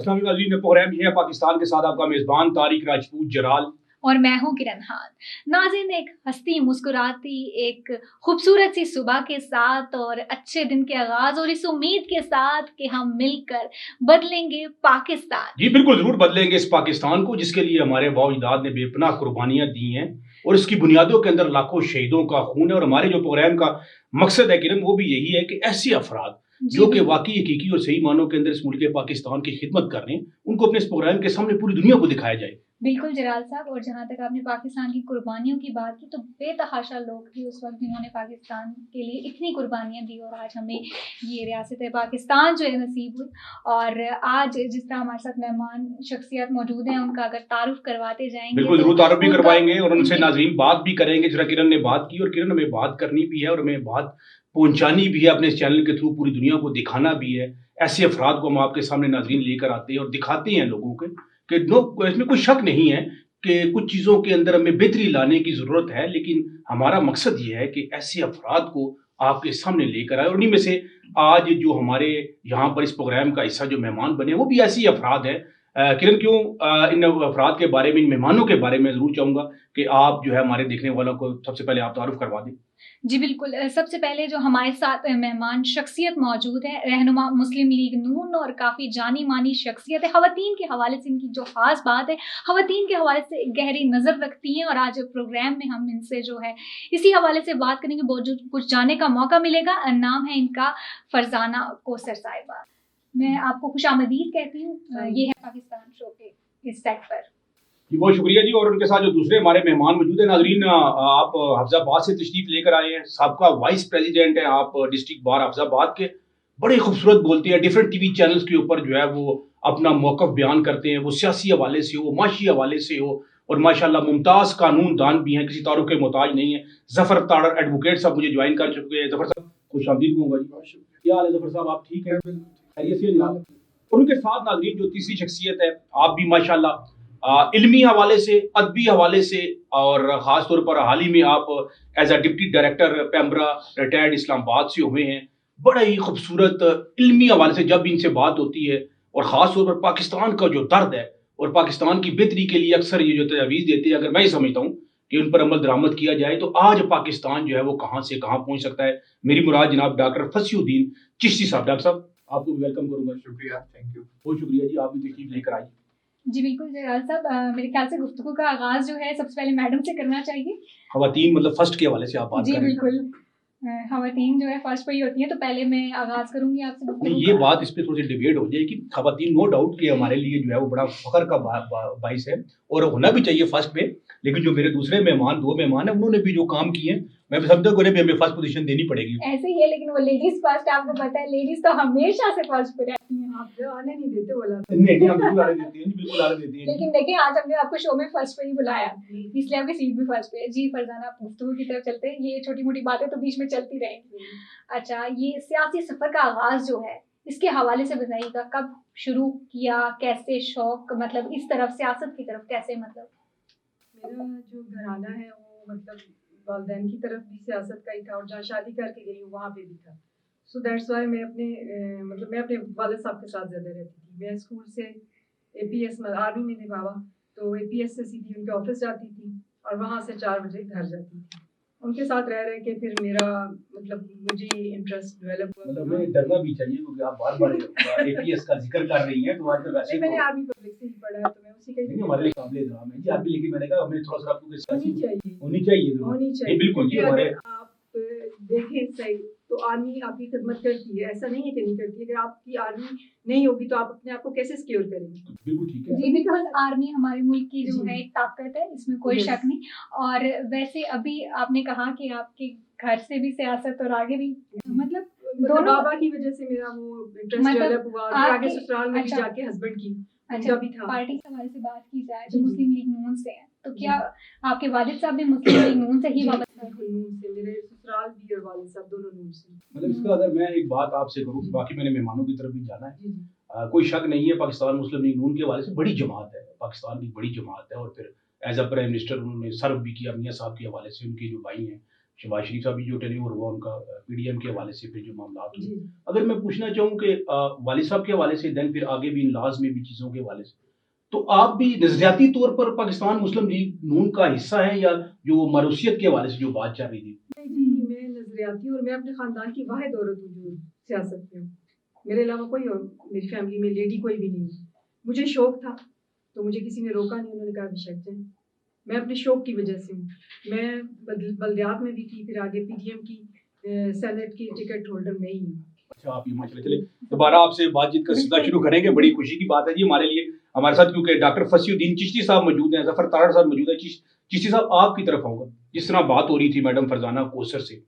अस्सलाम वालेकुम नाज़रीन, प्रोग्राम ये है पाकिस्तान के साथ आपका मेज़बान तारिक राजपूत जलाल और मैं हूँ किरण खान। नाज़रीन, एक हंसती मुस्कुराती एक खूबसूरत सी सुबह के साथ और अच्छे दिन के आगाज़ और इस उम्मीद के साथ कि हम मिलकर बदलेंगे पाकिस्तान। जी बिल्कुल, ज़रूर बदलेंगे इस पाकिस्तान को जिसके लिए हमारे बाओ-अजदाद ने बेपनाह कुर्बानियाँ दी हैं और इसकी बुनियादों के अंदर लाखों शहीदों का खून है। और हमारे जो प्रोग्राम का मकसद है किरण, वो भी यही है कि ऐसे अफराद जो कि वाकई हकीकी और सही मानों के अंदर इस मुल्क पाकिस्तान की खिदमत कर रहे हैं, उनको अपने इस प्रोग्राम के सामने पूरी दुनिया को दिखाया जाए। बिल्कुल जलाल साहब, और जहाँ तक आपने पाकिस्तान की कुर्बानियों की बात की, तो बेतहाशा लोग थे उस वक्त जिन्होंने पाकिस्तान के लिए इतनी कुर्बानियाँ दी और आज हमें ये रियासत पाकिस्तान जो है नसीब हुई। और आज जिस तरह हमारे साथ मेहमान शख्सियत मौजूद हैं, उनका अगर तारुफ करवाते जाएंगे बिल्कुल तो जरूर तारुफ भी उनका करवाएंगे और उनसे नाज़रीन बात भी करेंगे, जरा किरण ने बात की और किरण हमें बात करनी भी है और हमें बात पहुंचानी भी है, अपने इस चैनल के थ्रू पूरी दुनिया को दिखाना भी है। ऐसे अफराद को हम आपके सामने नाज़रीन लेकर आते हैं और दिखाते हैं लोगों के कि नो, इसमें कोई शक नहीं है कि कुछ चीज़ों के अंदर हमें बेहतरी लाने की ज़रूरत है, लेकिन हमारा मकसद ये है कि ऐसे अफराद को आपके सामने लेकर आए। और उन्हीं में से आज जो हमारे यहाँ पर इस प्रोग्राम का हिस्सा जो मेहमान बने, वो भी ऐसे ही अफराद हैं। किरण, क्यों इन अफराद के बारे में, इन मेहमानों के बारे में ज़रूर चाहूँगा कि आप जो है हमारे देखने वालों को सबसे पहले आप तारुफ करवा दें। जी बिल्कुल। सबसे पहले जो हमारे साथ मेहमान शख्सियत मौजूद है, रहनुमा मुस्लिम लीग नून और काफ़ी जानी मानी शख्सियत है। ख़वातीन के हवाले से इनकी जो ख़ास बात है, ख़वातीन के हवाले से गहरी नज़र रखती हैं और आज प्रोग्राम में हम इनसे जो है इसी हवाले से बात करेंगे, बहुत कुछ जानने का मौका मिलेगा। नाम है इनका फरजाना कोसर साहिबा। मैं आपको खुशामदीद कहती हूँ। ये है पाकिस्तान शो के इस सेट पर। जी बहुत शुक्रिया जी। और उनके साथ जो दूसरे हमारे मेहमान मौजूद है नाज़रीन, आप हफ्जाबाद से तशरीफ लेकर आए हैं, सबका वाइस प्रेसिडेंट है आप डिस्ट्रिक्ट बार हफ्जाबाद के। बड़े खूबसूरत बोलते हैं, डिफरेंट टीवी चैनल्स के ऊपर जो है वो अपना मौक़िफ़ बयान करते हैं, वो सियासी हवाले से हो, माशी हवाले से हो, और माशाल्लाह मुमताज़ कानून दान भी हैं, किसी तारुफ के मोहताज नहीं है। ज़फ़र ताड़र एडवोकेट साहब मुझे ज्वाइन कर चुके हैं। ज़फ़र साहब खुशामदीद कहूँगा जी। क्या हाल है ज़फ़र साहब, आप ठीक हैं? खैरियत से जनाब। उनके साथ नाज़रीन जो तीसरी शख्सियत है, आप भी माशाल्लाह इल्मी हवाले से, अदबी हवाले से, और ख़ास तौर पर हाल ही में आप as a deputy director PEMRA retired Islamabad से हुए हैं। बड़ा ही खूबसूरत इल्मी हवाले से जब इनसे बात होती है, और ख़ास तौर पर पाकिस्तान का जो दर्द है और पाकिस्तान की बेहतरी के लिए अक्सर ये जो तजावीज़ देते हैं, अगर मैं ये समझता हूँ कि उन पर अमल दरामद किया जाए तो आज पाकिस्तान जो है वो कहाँ से कहाँ पहुँच सकता है। मेरी मुराद जनाब डॉक्टर फसीउद्दीन चिश्ती साहब। डॉक्टर साहब, आपको वेलकम करूँगा। शुक्रिया, थैंक यू। बहुत शुक्रिया जी, आप भी तशरीफ लेकर आइए। जी बिल्कुल जलाल साहब, मेरे ख्याल से गुफ्तगू का आगाज़ जो है सबसे पहले मैडम से करना चाहिए। ख़वातीन मतलब फर्स्ट के हवाले से आप बात जी करें। बिल्कुल। ख़वातीन जो है फर्स्ट पे ही होती हैं, तो पहले मैं आगाज़ करूँगी आपसे नहीं, गुफ्तगू ये का। बात इस पे थोड़ी सी डिबेट हो जाएगी। ख़वातीन नो डाउट कि हमारे लिए जो है वो बड़ा फ़ख्र का बाइस है और होना भी चाहिए फर्स्ट पे। लेकिन जो मेरे दूसरे मेहमान, 2 मेहमान हैं, उन्होंने भी जो काम किए हैं, मैं भी समझता हूँ उन्हें भी हमें फर्स्ट पोज़ीशन देनी पड़ेगी। ऐसे ही है, लेकिन वो लेडीज़ फर्स्ट, आपको पता है लेडीज़ तो हमेशा से फर्स्ट पे रहती हैं। आप जो आने नहीं देते बोला था। नहीं, हम बिल्कुल आने देती हैं जी, बिल्कुल आने देती हैं। लेकिन देखिए आज हमने आपको शो में फर्स्ट पे ही बुलाया, इसलिए आपकी सीट भी फर्स्ट पे है। जी फरजाना, आप गुफ्तगू की तरफ चलते हैं। ये छोटी-मोटी बातें तो बीच में चलती रहेंगी। अच्छा, ये सियासी सफ़र का आगाज़ जो है, इसके हवाले से बताइएगा, कब शुरू किया, कैसे शौक, मतलब इस तरफ सियासत की तरफ कैसे, मतलब? मेरा जो घराना है वो मतलब वालिदैन की तरफ भी सियासत का ही था और जहाँ शादी करके गई हूँ वहाँ पे भी था। सो दैट्स व्हाई मैं अपने मतलब मैं अपने वालिद साहब के साथ ज़्यादा रहती थी। मैं स्कूल से एपीएस में आर्मी में थे बाबा, तो एपीएस से सीधी उनके ऑफिस जाती थी और वहाँ से 4 बजे घर जाती थी। उनके साथ रह के फिर मेरा मतलब मुझे इंटरेस्ट डेवलप हुआ। मतलब हमें डरना भी चाहिए क्योंकि आप बार-बार एपीएस का ज़िक्र कर रही हैं, तो आजकल वैसे मैंने तो आर्मी पब्लिक से ही पढ़ा है, तो मैं उसी का नहीं, हमारे लिए काबिल एहतराम है जी आप भी, लेकिन मैंने कहा हमें थोड़ा-सा आपको होनी चाहिए। होनी चाहिए ज़रूर। होनी नहीं, चाहिए बिल्कुल जी, क्योंकि हमारे अगर आप देखें सही तो आर्मी आपकी खिदमत करती है, ऐसा नहीं है कि नहीं करती। अगर आपकी आर्मी नहीं होगी तो आप अपने आप को कैसे सिक्योर करेंगे? बिल्कुल ठीक है। जी बिल्कुल, आर्मी हमारे मुल्क की जो जी। है एक ताकत है, इसमें कोई Yes. शक नहीं। और वैसे अभी आपने कहा कि आपके घर से भी सियासत और आगे भी, मतलब दोनों बाबा की वजह से मेरा वो इंटरेस्ट मतलब डेवलप हुआ और आगे आपके, ससुराल में भी अच्छा जाके हस्बैंड की अच्छा, उनका भी था। पार्टी के हवाले से बात की जाए तो जी, जी। मुस्लिम लीग नून से हैं, तो जी। क्या आपके वालिद साहब भी मुस्लिम लीग नून से ही जी, वाबस्ता हैं? बिल्कुल नून से, मेरे ससुराल भी और वालिद साहब दोनों नून से। मतलब इसका अगर मैं एक बात आपसे करूँ, बाकी मैंने मेहमानों की तरफ भी जाना है। जी, जी। कोई शक नहीं है, पाकिस्तान मुस्लिम लीग नून के हवाले से बड़ी जमात है, पाकिस्तान की बड़ी जमात है, और फिर एज़ अ प्राइम मिनिस्टर उन्होंने सर्व भी किया मियाँ साहब के हवाले से, उनके जो भाई हैं शहबाज शरीफ साहब भी जो टेलीवर हुआ उनका पीडीएम के हवाले से फिर जो मामला हुए। जी अगर मैं पूछना चाहूँ कि वालिद साहब के हवाले से देन फिर आगे भी इन लाज में भी चीज़ों के हवाले से, तो आप भी नज़रियाती तौर पर पाकिस्तान मुस्लिम लीग नून का हिस्सा है या जो मरूसियत के हवाले से जो बात चल रही थी? जी मैं नजरियाती और मैं अपने खानदान की वाहिद औरत हूँ जो सियासत में हूँ। मेरे अलावा कोई और मेरी फैमिली में लेडी कोई भी नहीं है। मुझे शौक था तो मुझे किसी ने रोका नहीं, उन्होंने कहा अभिषेक जाए। मैं अपने शौक की वजह से हूँ। मैं बल्दियात में भी थी, फिर आगे पीडीएम की सेनेट की टिकट होल्डर में ही हूँ। अच्छा, आप ये माशाल्लाह चले दोबारा आपसे बातचीत का सिलसिला शुरू करेंगे। बड़ी खुशी की बात है जी हमारे लिए, हमारे साथ क्योंकि डॉक्टर फसीउद्दीन चिश्ती साहब मौजूद हैं, जफर तारड़ साहब मौजूद है। चिश्ती साहब आपकी तरफ आऊंगा। जिस तरह बात हो रही थी मैडम फरजाना कोसर से,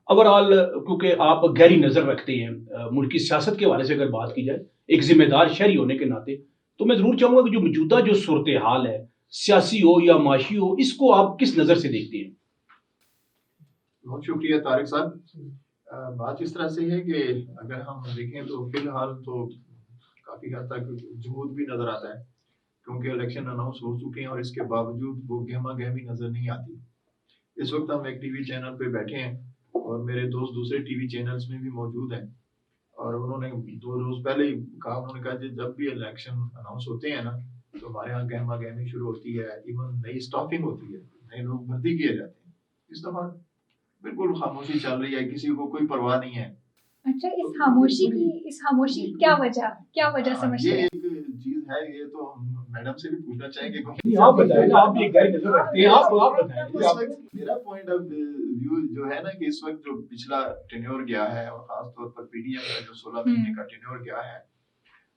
ओवरऑल क्योंकि आप गहरी नज़र रखते हैं मुल्क की सियासत के हवाले से अगर बात की जाए एक जिम्मेदार शहरी होने के नाते, तो मैं ज़रूर चाहूँगा कि जो मौजूदा जो सूरत हाल है सियासी हो या माशी हो, इसको आप किस नज़र से देखते हैं? बहुत शुक्रिया तारिक साहब। बात इस तरह से है कि अगर हम देखें तो फिलहाल तो काफ़ी हद तक जुमूद भी नज़र आता है, क्योंकि इलेक्शन अनाउंस हो चुके हैं और इसके बावजूद वो गहमा गहमी नज़र नहीं आती। इस वक्त हम एक टीवी चैनल पे बैठे हैं और मेरे दोस्त दूसरे टीवी चैनल्स में भी मौजूद हैं, और उन्होंने 2 रोज़ पहले ही कहा, उन्होंने कहा कि जब भी इलेक्शन अनाउंस होते हैं ना तो हमारे यहाँ गहमा गहमी शुरू होती है, इवन नई स्टाफिंग होती है, नए लोग भर्ती किए जाते हैं। इस दफ़ा बिल्कुल खामोशी चल रही है, किसी को कोई परवाह नहीं है। अच्छा, इस खामोशी की क्या वजह समझते ये हैं? एक चीज है, ये तो हम मैडम से भी पूछना चाहेंगे। नहीं, आप बताएं ना, आप भी एक गहरी नज़र रखते हैं, आप बताएं जी, इस आप। वक्त मेरा पॉइंट ऑफ व्यू जो है ना कि इस वक्त जो पिछला टेन्योर गया है और खास तौर पर पीडीएम का जो 16 महीने का टेन्योर गया है,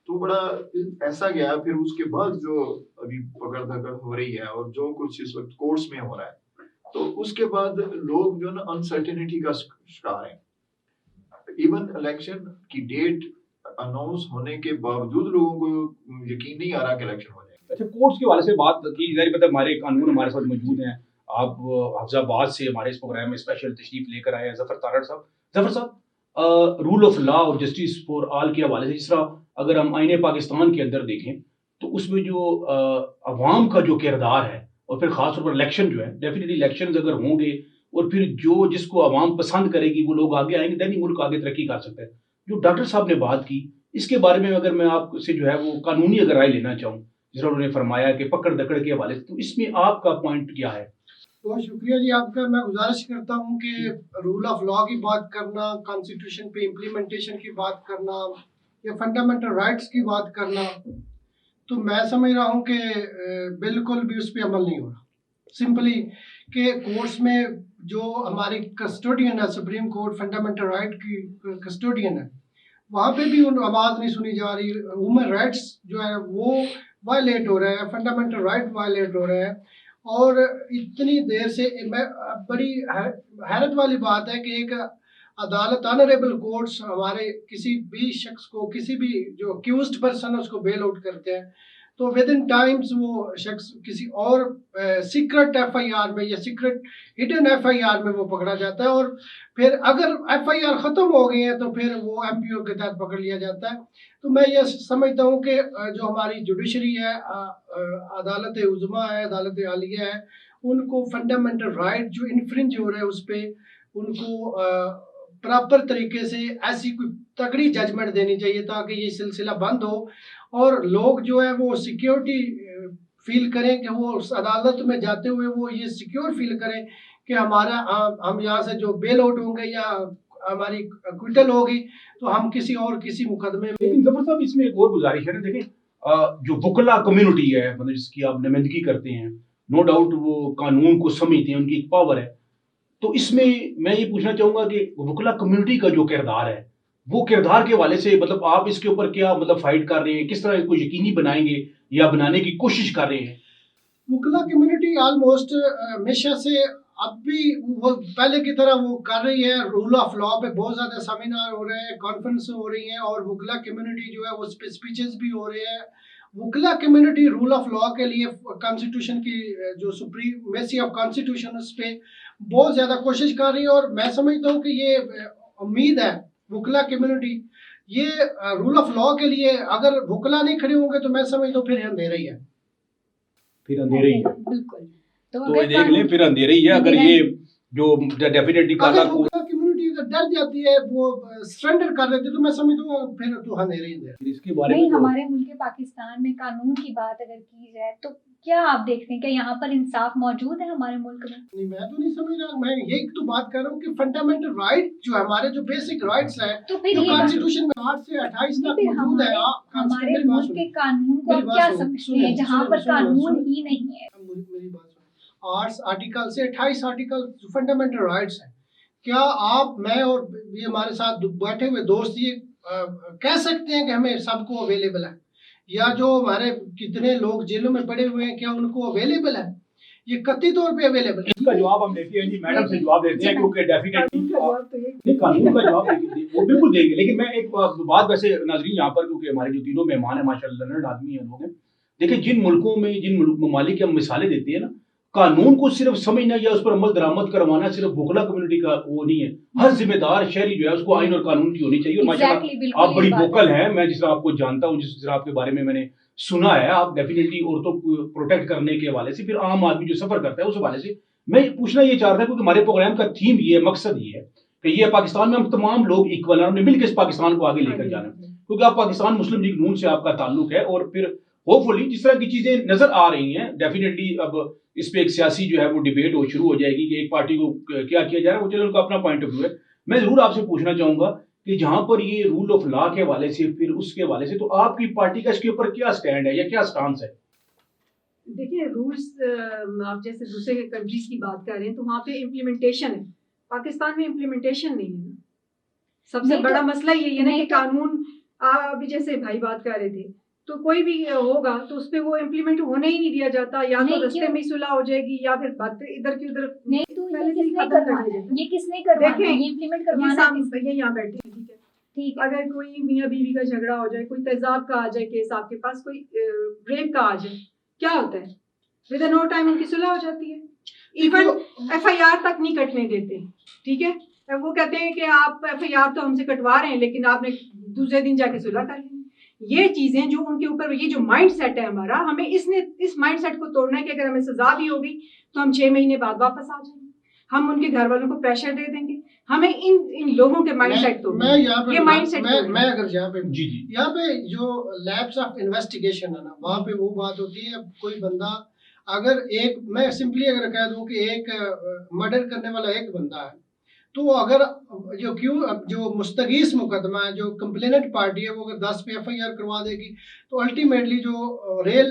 तो बड़ा ऐसा गया। फिर उसके बाद जो अभी पकड़ धकड़ हो रही है और जो कुछ इस वक्त कोर्ट्स में हो रहा है, तो उसके बाद लोग जो ना अनसर्टेनिटी का शिकार हैं। इवन इलेक्शन की डेट अनाउंस होने के बावजूद लोगों को यकीन नहीं आ रहा कि इलेक्शन हो जाएगा। अच्छा, कोर्ट्स के हवाले से बात की जाए, मतलब हमारे कानून हमारे साथ मौजूद हैं। आप हफ्जाबाद से हमारे इस प्रोग्राम में स्पेशल तशरीफ लेकर आए हैं जफर तारड़ साहब। जफर साहब, रूल ऑफ लॉ और जस्टिस फॉर ऑल के हवाले से, जिस तरह अगर हम आईने पाकिस्तान के अंदर देखें तो उसमें जो अवाम का जो किरदार है, और फिर खास तौर पर इलेक्शन जो है, डेफिनेटली इलेक्शन अगर होंगे और फिर जो जिसको अवाम पसंद करेगी वो लोग आगे आएंगे, दैनी मुल्क आगे तरक्की कर सकता है। जो डॉक्टर साहब ने बात की, इसके बारे में अगर मैं आपसे जो है वो कानूनी अगर राय लेना चाहूँ, जिस तरह उन्होंने फरमाया कि पकड़ दकड़ के हवाले से, तो इसमें आपका पॉइंट क्या है? बहुत शुक्रिया जी आपका। मैं गुजारिश करता हूँ कि रूल ऑफ लॉ की बात करना, कॉन्स्टिट्यूशन पे इम्प्लीमेंटेशन की बात करना या फंडामेंटल राइट्स की बात करना, तो मैं समझ रहा हूँ कि बिल्कुल भी उस पर अमल नहीं हो रहा। सिंपली कि कोर्ट्स में जो हमारी कस्टोडियन है, सुप्रीम कोर्ट फंडामेंटल राइट की कस्टोडियन है, वहाँ पे भी उन आवाज़ नहीं सुनी जा रही। ह्यूमन राइट्स जो है वो वायलेट हो रहे हैं, फंडामेंटल राइट वायलेट हो रहे हैं। और इतनी देर से मैं बड़ी हैरत वाली बात है कि एक अदालत, ऑनरेबल कोर्ट्स हमारे किसी भी शख्स को, किसी भी जो अक्यूज्ड पर्सन है उसको बेल आउट करते हैं, तो विद इन टाइम्स वो शख्स किसी और सीक्रेट एफआईआर में या सीक्रेट हिडन एफआईआर में वो पकड़ा जाता है, और फिर अगर एफआईआर ख़त्म हो गई है तो फिर वो एमपीओ के तहत पकड़ लिया जाता है। तो मैं ये समझता हूँ कि जो हमारी जुडिशरी है, अदालत उज़्मा है, अदालत आलिया है, उनको फंडामेंटल राइट जो इन्फ्रिंज हो रहे हैं उस पर उनको प्रॉपर तरीके से ऐसी कोई तगड़ी जजमेंट देनी चाहिए ताकि ये सिलसिला बंद हो और लोग जो है वो सिक्योरिटी फील करें कि वो उस अदालत में जाते हुए वो ये सिक्योर फील करें कि हमारा हम यहाँ से जो बेल आउट होंगे या हमारी क्विटल होगी तो हम किसी मुकदमे में। लेकिन जफर साहब, इसमें एक और गुजारिश है ना, देखें जो वकला कम्युनिटी है, मतलब जिसकी आप नुमाइंदगी करते हैं, नो डाउट वो कानून को समझते हैं, उनकी एक पावर है। तो इसमें मैं ये पूछना चाहूंगा कि वकला कम्युनिटी का जो किरदार है, वो किरदार के हवाले से मतलब आप इसके ऊपर क्या मतलब फाइट कर रहे हैं, किस तरह इसको यकीनी बनाएंगे या बनाने की कोशिश कर रहे हैं? वकला कम्युनिटी ऑलमोस्ट हमेशा से अब भी वो पहले की तरह वो कर रही है। रूल ऑफ लॉ पे बहुत ज़्यादा सेमिनार हो रहे हैं, कॉन्फ्रेंस हो रही हैं, और वकला कम्युनिटी जो है वो उस पर स्पीचेस भी हो रहे हैं। वकला कम्युनिटी रूल ऑफ लॉ के लिए कॉन्स्टिट्यूशन की जो सुप्रीमेसी ऑफ कॉन्स्टिट्यूशन उस पर बहुत ज़्यादा कोशिश कर रही है, और मैं समझता हूँ कि ये उम्मीद है वकला कम्युनिटी ये रूल ऑफ लॉ के लिए, अगर वकला नहीं खड़े होंगे तो मैं समझता हूँ फिर अंधेरा ही है। फिर अंधेरे ही है, बिल्कुल। तो देख लें फिर अंधेरे ही है। अगर ये जो डेफिनेटली काला अगर को वकला कम्युनिटी अगर डर जाती है, वो सरेंडर कर देती है, तो मैं समझता हूँ फिर तो अंधेरे ही अंधेरे। इसके बारे नहीं, में तो हमारे मुल्क पाकिस्तान में कानून की बात अगर की जाए तो क्या आप देखते हैं, क्या यहाँ पर इंसाफ मौजूद है हमारे मुल्क में? नहीं, मैं तो नहीं समझ रहा। मैं यही तो बात कर रहा हूँ कि फंडामेंटल राइट जो हमारे जो बेसिक राइट्स है, तो फिर जो ये बात- कॉन्स्टिट्यूशन में 8 से 28 नहीं, तक फिर मौजूद है। हमारे मेरी बात मुल्क के सुनिए, कानून को मेरी आप बात क्या सुनिए, समझते सुनिए, हैं जहाँ सुनिए, पर सुनिए, कानून सुनिए। ही नहीं है? मेरी बात सुनिए। 8 आर्टिकल से 28 आर्टिकल फंडामेंटल राइट्स है। क्या आप, मैं और ये हमारे साथ बैठे हुए दोस्त ये कह सकते हैं कि हमें सबको अवेलेबल है, या जो हमारे कितने लोग जेलों में पड़े हुए हैं क्या उनको अवेलेबल है? ये कतई तौर पे अवेलेबल है। इसका जवाब हम लेते हैं जी, मैडम से जवाब देते हैं, क्योंकि डेफिनेटली कानून का जवाब तो यही नहीं, कानून का जवाब देंगे, वो बिल्कुल देंगे। लेकिन मैं एक बात वैसे नाजरीन यहाँ पर, क्योंकि हमारे जो तीनों मेहमान है माशाल्लाह लर्नड आदमी है लोग हैं, देखिए जिन मुल्कों में, जिन ममालिक की हम मिसालें देते हैं ना, कानून को सिर्फ समझना या उस पर अमल दरामद करवाना सिर्फ वकला कम्युनिटी का वो नहीं है। हर जिम्मेदार शहरी जो है उसको आइन और कानून की होनी चाहिए। और माशाल्लाह Exactly, बिल्कुल आप बड़ी ये बात है। वोकल हैं, मैं जिस तरह आपको जानता हूँ, जिस तरह आपके बारे में मैंने सुना है, आप डेफिनेटली औरतों को प्रोटेक्ट करने के हवाले से, फिर आम आदमी जो सफर करता है उस हवाले से मैं पूछना ये चाह रहा था, क्योंकि हमारे प्रोग्राम का थीम ये है, मकसद ये है कि ये पाकिस्तान में हम तमाम लोग इक्वल हैं, हमने मिलकर इस पाकिस्तान को आगे लेकर जाना है। क्योंकि आप पाकिस्तान मुस्लिम लीग नून से आपका ताल्लुक है, और फिर होपफुली जिस तरह की चीजें नजर आ रही हैं, डेफिनेटली अब इस पे एक सियासी जो है वो डिबेट हो शुरू हो जाएगी कि एक पार्टी को क्या किया जा रहा है, वो चलो उनका अपना पॉइंट ऑफ व्यू है। मैं जरूर आपसे पूछना चाहूंगा कि जहां पर ये रूल ऑफ लॉ के हवाले से, फिर उसके हवाले से, तो आपकी पार्टी का इसके ऊपर क्या स्टैंड है या क्या स्टांस है? देखिए रूल्स, आप जैसे दूसरे कंट्रीज की बात कर रहे हैं तो वहाँ पे इम्प्लीमेंटेशन है, पाकिस्तान में इम्प्लीमेंटेशन नहीं है ना। सबसे नहीं तो- बड़ा मसला ये है ना नहीं कि तो- कानून, अभी जैसे भाई बात कर रहे थे, तो कोई भी होगा तो उस पे वो इम्प्लीमेंट होने ही नहीं दिया जाता, या तो नहीं, रास्ते क्यों? में ही सुलह हो जाएगी या फिर बात इधर की उधर नहीं तो पहले ये से ही किसने खत्म कर करवाना दिया है? जाता है। ये किसने करवाना है? देखें, ये इम्प्लीमेंट ये करवाना साम किस- ये यहाँ बैठे हैं, ठीक है। ठीक है। अगर कोई मियाँ बीवी का झगड़ा हो जाए, कोई तेजाब का आ जाए केस आपके पास, कोई रेप का आ जाए, क्या होता है? विद इन नो टाइम उनकी सुलह हो जाती है। इवन एफआईआर तक नहीं कटने देते, ठीक है। वो कहते हैं कि आप एफआईआर तो हमसे कटवा रहे हैं, लेकिन आपने दूसरे दिन जाके सुलह कर ली। ये चीजें जो उनके ऊपर, ये जो माइंड सेट है हमारा, हमें इस माइंड सेट को तोड़ना है कि अगर हमें सजा भी होगी तो हम 6 महीने बाद वापस आ जाएंगे, हम उनके घर वालों को प्रेशर दे देंगे। हमें इन लोगों के माइंड सेट तोड़ना मैं यहाँ पे ये mindset मैं तोड़ना। मैं अगर यहाँ पे जी जी यहाँ पे जो लैब्स ऑफ इन्वेस्टिगेशन है ना, वहाँ पे वो बात होती है। कोई बंदा अगर एक, मैं सिंपली अगर कह दूं कि एक मर्डर करने वाला एक बंदा है, तो अगर जो मुस्तगीस मुकदमा है, जो कंप्लेनेंट पार्टी है, वो अगर 10 पे एफआईआर करवा देगी तो अल्टीमेटली जो रियल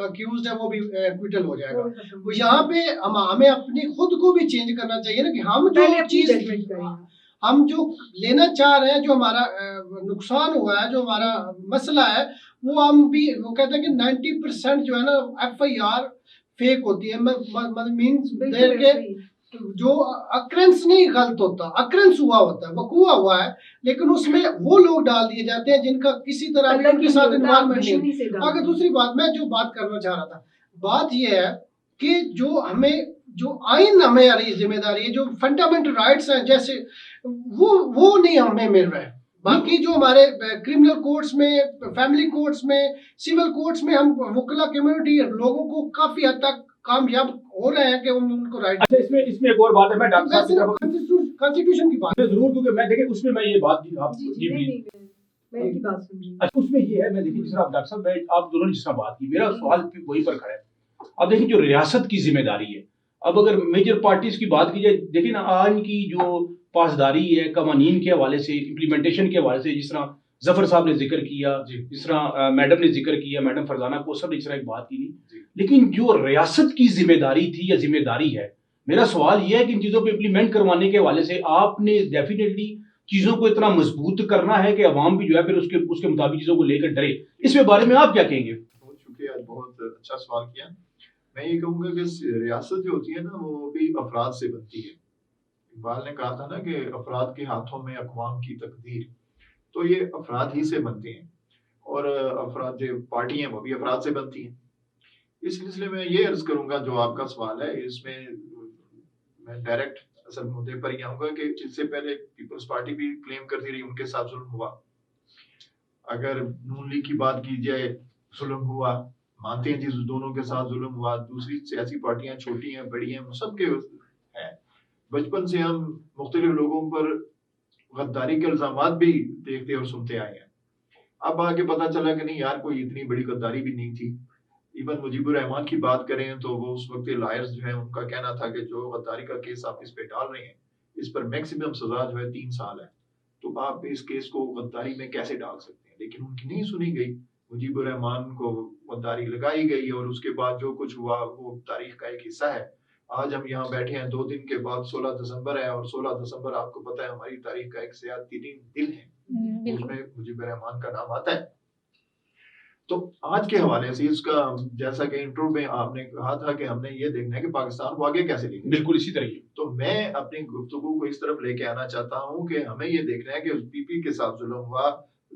अक्यूज्ड है वो भी एक्विटल हो जाएगा। तो यहाँ पे हमें अपनी खुद को भी चेंज करना चाहिए ना, कि हम जो पहले अपनी चीज जजमेंट करें। हम जो लेना चाह रहे हैं, जो हमारा नुकसान हुआ है, जो हमारा मसला है, वो हम भी, वो कहते हैं कि 90% जो है ना एफआईआर फेक होती है। मीन्स बिल्कुल देर के ऐसा ही है। जो अक्रेंस नहीं गलत होता, अक्रेंस हुआ होता है, वकूआ हुआ है, लेकिन उसमें वो लोग डाल दिए जाते हैं जिनका किसी तरह भी कलर उनके भी साथ होता है, इन्वॉल्वमेंट नहीं दुश्मनी होती। से डाल अगर दिया। दूसरी बात, मैं जो बात करना चाह रहा था, बात ये है कि जो हमें, जो आइन हमें आ रही है जिम्मेदारी है, जो फंडामेंटल राइट्स हैं, जैसे वो नहीं हमें मिल रहा है। बाकी जो हमारे क्रिमिनल कोर्ट्स में, फैमिली कोर्ट्स में, सिविल कोर्ट्स में हम वकला कम्युनिटी लोगों को काफी हद तक कामयाब हो रहे हैं कि उनको राइट। अच्छा, इसमें एक और बात है, मैं डॉक्टर साहब की तरफ कॉन्स्टिट्यूशन की बात जरूर, क्योंकि मैं देखिए उसमें मैं ये बात आप जी जी जी, भी नहीं, मैं इनकी बात सुन रही हूँ। अच्छा, उसमें ये है, मैं देखिए जिस तरह डॉक्टर साहब, मैं आप दोनों ने जिस तरह बात की, मेरा सवाल भी वहीं पर खड़ा है। अब देखिए जो रियासत की जिम्मेदारी है, अब अगर मेजर पार्टीज की बात की जाए, देखिए ना आज की जो पासदारी है कवानीन के हवाले से, इम्प्लीमेंटेशन के हवाले से, जिस तरह जफर साहब ने जिक्र किया, जिस तरह मैडम ने जिक्र किया, मैडम फरजाना कोसर ने इस तरह एक बात की, लेकिन जो रियासत की जिम्मेदारी थी या जिम्मेदारी है, मेरा सवाल यह है कि इन चीजों पे इम्प्लीमेंट करवाने के हवाले से आपने डेफिनेटली चीजों को इतना मजबूत करना है कि अवाम भी जो है फिर उसके मुताबिक चीजों को लेकर डरे। इसके बारे में आप क्या कहेंगे? बहुत शुक्रिया, बहुत अच्छा सवाल किया। मैं ये कहूँगा कि रियासत जो होती है ना, वो भी अफराद से बनती है। इकबाल ने कहा था ना कि अफराद के हाथों में अक़वाम की तकदीर, तो ये अफराद ही से बनते हैं, और अफराद जो पार्टी हैं वो भी अफराद से बनती हैं। इस सिलसिले में ये अर्ज करूंगा, जो आपका सवाल है इसमें मैं डायरेक्ट असल मुद्दे पर ही आऊंगा कि जिससे पहले पीपल्स पार्टी भी क्लेम करती रही उनके साथ जुल्म हुआ। अगर नून लीग की बात की जाए, जुल्म हुआ, मानते हैं जी दोनों के साथ जुल्म हुआ। दूसरी सियासी पार्टियां छोटी हैं, बड़ी हैं, सबके है, बचपन से हम मुख्तलिफ लोगों पर गद्दारी के इल्जामात भी देखते और सुनते आए हैं। अब आगे पता चला कि नहीं यार, कोई इतनी बड़ी गद्दारी भी नहीं थी। इवन मुजीबुर रहमान की बात करें तो वो उस वक्त लायर्स जो है उनका कहना था कि जो गद्दारी का केस आप इस पे डाल रहे हैं, इस पर मैक्सिमम सजा जो है 3 साल है, तो आप इस केस को गद्दारी में कैसे डाल सकते हैं। लेकिन उनकी नहीं सुनी गई, मुजीबुर रहमान को गद्दारी लगाई गई और उसके बाद जो कुछ हुआ वो तारीख का एक हिस्सा है। आज हम यहाँ बैठे हैं, 2 दिन के बाद 16 दिसंबर है, और 16 दिसंबर आपको पता है हमारी तारीख का एक सियासी दिन है, उसमें मुजीबुर रहमान का नाम आता है। तो आज के हवाले से इसका, जैसा कि इंट्रो में आपने कहा था कि हमने ये देखना है कि पाकिस्तान को आगे कैसे लेंगे, बिल्कुल इसी तरह। तो मैं अपनी गुफ्तगू को इस तरफ लेके आना चाहता हूँ कि हमें ये देखना है कि पीपी के साथ जुल्म हुआ,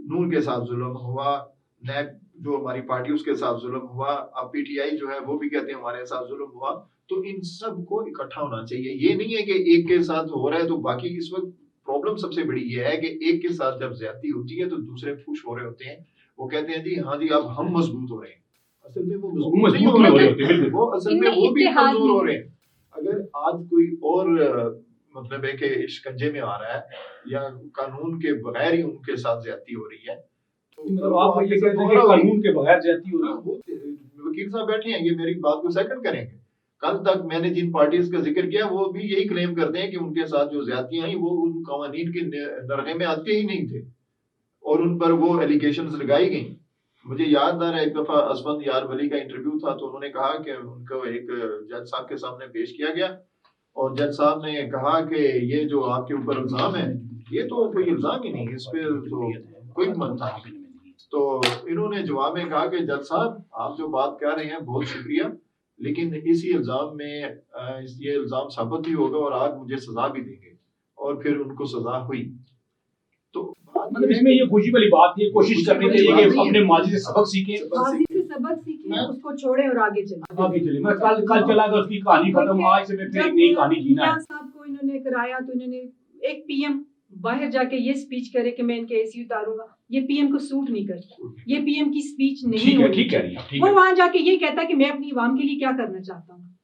नून के साथ जुल्म हुआ, नैब जो हमारी पार्टी उसके साथ जुल्म हुआ, अब पीटीआई जो है वो भी कहते हैं हमारे साथ जुल्म हुआ। तो इन सब को इकट्ठा होना चाहिए। ये नहीं है कि एक के साथ हो रहा है तो बाकी। इस वक्त प्रॉब्लम सबसे बड़ी ये है कि एक के साथ जब ज्यादती होती है तो दूसरे खुश हो रहे होते हैं, वो कहते हैं जी हाँ जी अब हम मजबूत हो रहे हैं। असल में वो मजबूत नहीं हो रहे थे, वो असल में वो भी कमजोर हो रहे हैं। अगर आज कोई और मतलब है कि शिकंजे में आ रहा है या कानून के बगैर ही उनके साथ ज्यादती हो रही है, तो मतलब आप ये कहते हैं कि कानून के बगैर ज्यादती हो रही है। वकील साहब बैठे हैं, ये मेरी बात को सेकंड करेंगे। कल तक मैंने जिन पार्टीज का जिक्र किया वो भी यही क्लेम करते हैं कि उनके साथ जो ज्यादतियां आई वो उन कवानीन के नरगे में आते ही नहीं थे और उन पर वो एलिगेशंस लगाई गई। मुझे याद आ रहा है एक दफा असमंद यार वली का इंटरव्यू था, तो उन्होंने कहा कि उनको एक जज साहब के सामने पेश किया गया और जज साहब ने कहा कि ये जो आपके ऊपर इल्जाम है ये तो कोई इल्जाम ही नहीं, इस पे तो कोई मनता नहीं। तो इन्होंने जवाब में कहा कि जज साहब आप जो बात कर रहे हैं बहुत शुक्रिया, लेकिन इसी इल्जाम में ये इल्जाम साबित भी होगा और आप मुझे सजा भी देंगे। और फिर उनको सजा हुई। तो मतलब इसमें ये खुशी वाली बात है, कोशिश करनी चाहिए कि अपने माजी से सबक सीखें, उसको छोड़े और आगे चले। मैं कल चला गया उसकी कहानी खत्म, आज से मैं फिर एक नई कहानी जीना है। साहब को इन्होंने कराया तो इन्होंने एक पीएम बाहर जाके ये स्पीच करे कि मैं इनके एसी उतारूंगा, ये पीएम को सूट नहीं करता, ये पीएम की स्पीच नहीं होती। ठीक कह रही हैं, वो वहां जाके ये कहता है कि मैं अपनी अवाम के लिए क्या करना चाहता हूँ।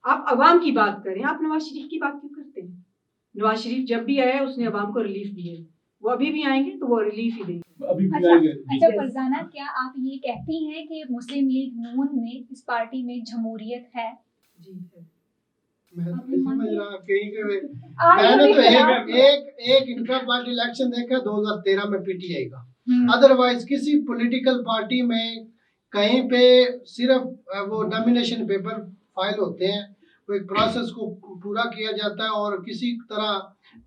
आप अवाम की बात करें, आप नवाज शरीफ की बात क्यों करते हैं? नवाज शरीफ जब भी आया उसने अवाम को रिलीफ दिए, वो अभी भी आएंगे तो वो रिलीफ ही देंगे। अच्छा फरजाना, क्या आप ये कहती हैं कि मुस्लिम लीग नून में इस पार्टी में जमहूरियत है? जी है। मैं समझ रहा कहीं के मैंने तो एक इंट्रा पार्टी इलेक्शन देखा 2013 में पीटीआई का, अदरवाइज किसी पॉलिटिकल पार्टी में कहीं पे सिर्फ वो नॉमिनेशन पेपर फाइल होते हैं, वो एक प्रोसेस को पूरा किया जाता है और किसी तरह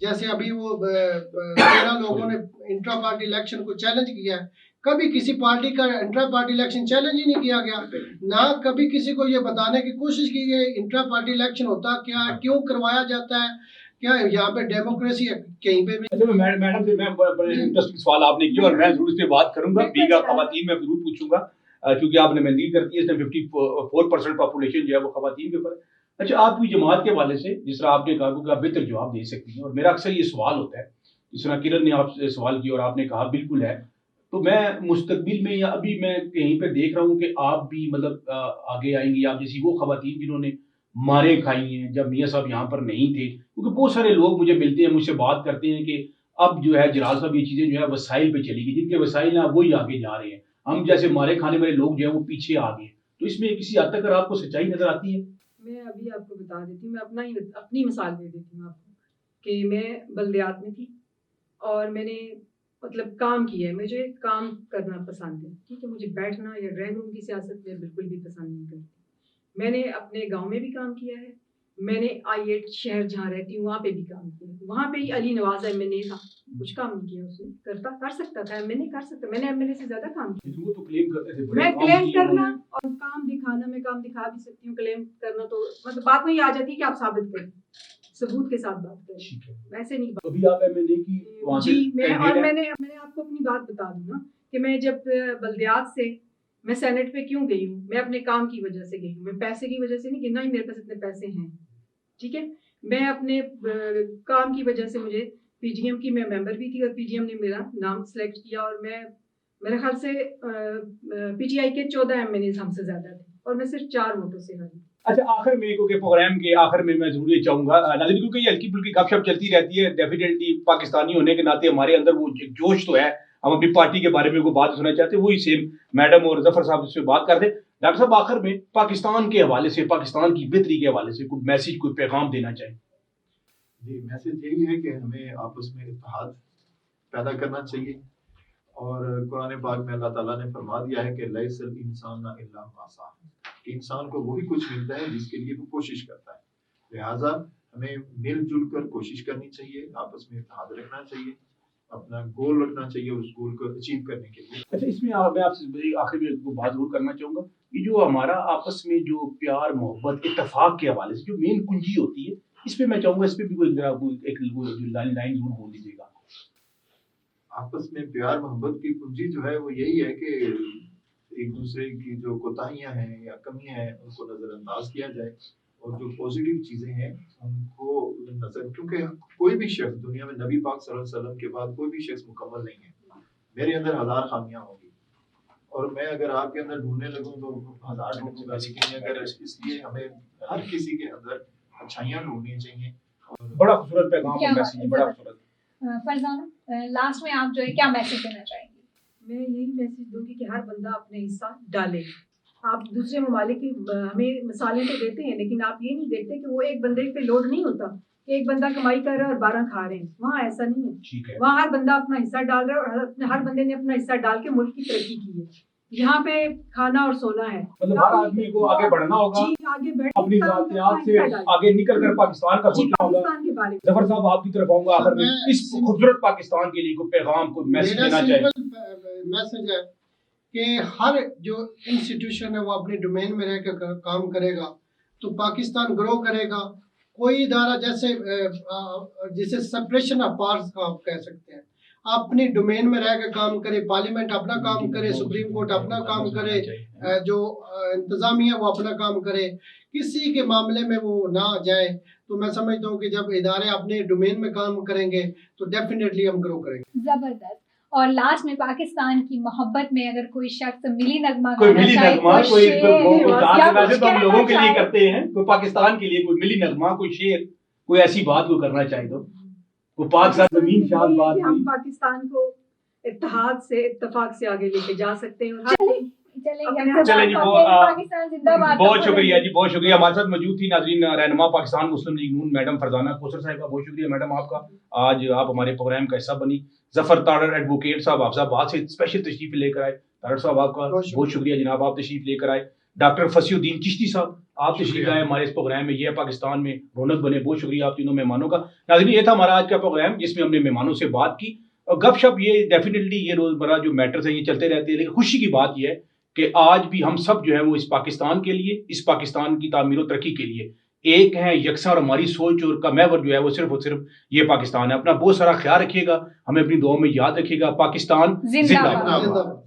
जैसे अभी वो 13 लोगों ने इंट्रा पार्टी इलेक्शन को चैलेंज किया है, कभी किसी पार्टी का इंट्रा पार्टी इलेक्शन चैलेंज ही नहीं किया गया, ना कभी किसी को ये बताने की कोशिश की गई इंट्रा पार्टी इलेक्शन होता क्या, क्यों करवाया जाता है, क्या यहाँ पे डेमोक्रेसी है कहीं पे भी। अच्छा मैडम से मैं बड़े इंटरेस्टिंग सवाल आपने किया और मैं जरूर इस पे बात करूंगा, बीगा खवातीन में जरूर पूछूंगा क्योंकि आपने मेहनत करती है, इसमें 54% पॉपुलेशन जो है वो खवातीन के ऊपर। अच्छा आपकी जमात के वाले से जिस तरह आपने कहा कि आप बेहतर जवाब दे सकती हैं और मेरा अक्सर ये सवाल होता है, जिस तरह किरण ने आपसे सवाल किया और आपने कहा बिल्कुल है, तो मैं मुस्तकबिल में या अभी मैं कहीं पे देख रहा हूँ कि आप भी मतलब आगे आएंगी, आप जैसी वो खवातीन जिन्होंने मारे खाई हैं जब मियाँ साहब यहाँ पर नहीं थे, क्योंकि बहुत सारे लोग मुझे मिलते हैं, मुझसे बात करते हैं कि अब जो है जलाल साहब ये चीज़ें जो है वसाइल पे चली गई, जिनके वसाइल ना वही आगे जा रहे हैं, हम जैसे मारे खाने वाले लोग जो है वो पीछे आ गए। तो इसमें किसी हद तक आपको सच्चाई नजर आती है? मैं अभी आपको बता देती हूँ, मैं अपनी मिसाल दे देती हूँ आपको कि मैं बल्दियात में थी और मैंने मतलब काम किया है, मुझे काम करना पसंद है, ठीक है, मुझे बैठना या ड्राइंग रूम की सियासत में बिल्कुल भी पसंद नहीं करती। मैंने अपने गांव में भी काम किया है, मैंने I8 शहर जहाँ रहती हूँ वहाँ पे भी काम किया, वहाँ पे ही अली नवाज MNA था, कुछ काम नहीं किया उसने, कर सकता था, MNA कर सकता, मैंने MNA से ज्यादा काम किया। तो क्लेम करते थे, मैं क्लेम करना और काम दिखाना, मैं काम दिखा भी सकती हूँ, क्लेम करना तो मतलब बात में ही आ जाती है कि आप साबित करें, सबूत के साथ बात करें, वैसे नहीं बात। अभी आप MNA की वहाँ से जी मैंने आपको अपनी बात बता दूं ना कि मैं जब बल्दियात से मैं सेनेट पे क्यों गई हूँ, मैं अपने काम की वजह से गई हूँ, मैं पैसे की वजह से नहीं, गिना ही मेरे पास इतने पैसे हैं, ठीक है, मैं अपने काम की वजह से, मुझे PGM की मैं मेंबर भी थी और PGM ने मेरा नाम सेलेक्ट किया और मैं मेरे ख्याल से PTI के 14 MNAs हमसे ज्यादा थे और मैं सिर्फ 4 वोटों से हारी, अच्छा, आखिर में क्योंकि प्रोग्राम के आखिर में मैं जरूर ये चाहूंगा नाज़रीन, क्योंकि ये हल्की फुल्की गपशप चलती रहती है, डेफिनेटली पाकिस्तानी होने के नाते हमारे अंदर वो एक जोश तो है, हम अपनी पार्टी के बारे में कोई बात सुनना चाहते हैं, वही सेम मैडम और जफर साहब से बात करते। डॉक्टर साहब, आखिर में पाकिस्तान के हवाले से, पाकिस्तान की बेहतरी के हवाले से कोई मैसेज, कोई पैगाम देना चाहिए? जी, मैसेज यही है कि हमें आपस में इत्तेहाद पैदा करना चाहिए। और कुरान पाक में अल्लाह ताला ने फरमा दिया है कि लैसल इंसान इल्ला मा सा, कि इंसान को वही कुछ मिलता है जिसके लिए वो कोशिश करता है। लिहाजा हमें मिलजुल कर कोशिश करनी चाहिए, आपस में इत्तेहाद रखना चाहिए, अपना गोल रखना चाहिए उस गोल को अचीव करने के लिए। अच्छा, इसमें मैं आपसे आखिर में एक बात जरूर करना चाहूंगा, ये जो हमारा आपस में जो प्यार मोहब्बत इत्तेफाक के हवाले से जो मेन कुंजी होती है, इस पे मैं चाहूंगा इस पे भी कोई लाइन जरूर बोल दीजिएगा। आपस में प्यार मोहब्बत की कुंजी जो है वो यही है कि एक दूसरे की जो कोताहियां हैं या कमियां हैं उनको नजरअंदाज किया जाए, और जो पॉजिटिव चीजें हैं उनको नजर, क्योंकि कोई भी शख्स दुनिया में नबी पाक सल्लल्लाहु अलैहि वसल्लम के बाद कोई भी शख्स मुकम्मल नहीं है। मेरे अंदर 1000 खामियां होंगी और मैं अगर आपके अंदर ढूंढने लगूं तो 1000 ढूंढूंगा, लेकिन अगर इसलिए हमें हर किसी के अंदर अच्छाइयां ढूंढनी चाहिए। बड़ा खूबसूरत पैगाम और मैसेज, बड़ा खूबसूरत। फरजाना, लास्ट में आप जो है क्या मैसेज देना चाहेंगे? मैं यही मैसेज दूंगी कि हर बंदा अपने हिस्सा डाले। आप दूसरे ममालिक की हमें मिसालें तो देते हैं, लेकिन आप ये नहीं देखते कि वो एक बंदे पे लोड नहीं होता कि एक बंदा कमाई कर रहा है और 12 खा रहे हैं। वहाँ ऐसा नहीं है, ठीक है। वहाँ हर बंदा अपना हिस्सा डाल रहा है और हर बंदे ने अपना हिस्सा डाल के मुल्क की तरक्की की है। यहाँ पे खाना और सोना है, मतलब हर आदमी को आगे बढ़ना होगा, जी, आगे बढ़ अपनी ज़ातियात से आगे निकल कर पाकिस्तान का सोचना होगा। पाकिस्तान के बारे में जफर साहब, आपकी तरफ आऊंगा आखिर में, इस खूबसूरत पाकिस्तान के लिए कोई पैगाम, कोई मैसेज देना चाहिए? मैसेज है कि हर जो इंस्टीट्यूशन है वो अपने डोमेन में रहकर काम करेगा तो पाकिस्तान ग्रो करेगा। कोई इदारा जैसे सेपरेशन ऑफ पावर्स का आप कह सकते हैं, अपनी डोमेन में रहकर काम करे, पार्लियामेंट अपना काम करे, सुप्रीम कोर्ट अपना काम करे, जो इंतजामिया वो अपना काम करे, किसी के मामले में वो ना जाए। तो मैं समझता हूँ कि जब इदारे अपने डोमेन में काम करेंगे तो डेफिनेटली हम ग्रो करेंगे। जबरदस्त। और लास्ट में पाकिस्तान की मोहब्बत में अगर कोई शख्स मिली नगमा कोई मिली नगमा, कोई वैसे तो हम लोगों के लिए करते हैं, कोई पाकिस्तान के लिए कोई मिली नगमा, कोई शेर, कोई ऐसी बात को करना चाहिए तो वो पाक साथ जमीन शाद बात, हम पाकिस्तान को इत्तेहाद से इत्तेफाक से आगे लेके जा सकते हैं। चले जी, पाकिस्तान जिंदाबाद। बहुत शुक्रिया जी, बहुत शुक्रिया। हमारे साथ मौजूद थी नाज़रीन रहनुमा पाकिस्तान मुस्लिम लीग नून मैडम फरजाना कोसर साहिबा, बहुत शुक्रिया मैडम आपका, आज आप हमारे प्रोग्राम का हिस्सा बनी। जफर तारड़ एडवोकेट साहब हफ्जाबाद से स्पेशल तशरीफ लेकर आए, तारड़ साहब आपका बहुत शुक्रिया जनाब, आप तशरीफ लेकर आए। डॉक्टर फसीउद्दीन चिश्ती साहब, आप तशरीफ लाए हमारे इस प्रोग्राम में, ये पाकिस्तान में रौनक बने, बहुत शुक्रिया आप तीनों मेहमानों का। नाज़रीन, ये था हमारा आज का प्रोग्राम जिसमें हमने मेहमानों से बात की और गपशप, ये डेफिनेटली ये रोजमर्रा जो मैटर्स हैं ये चलते रहते हैं, लेकिन खुशी की बात यह है कि आज भी हम सब जो है वो इस पाकिस्तान के लिए, इस पाकिस्तान की तामीर और तरक्की के लिए एक है, यकसा, और हमारी सोच और का महवर जो है वो सिर्फ और सिर्फ ये पाकिस्तान है। अपना बहुत सारा ख्याल रखिएगा, हमें अपनी दुआ में याद रखिएगा। पाकिस्तान जिंदाबाद।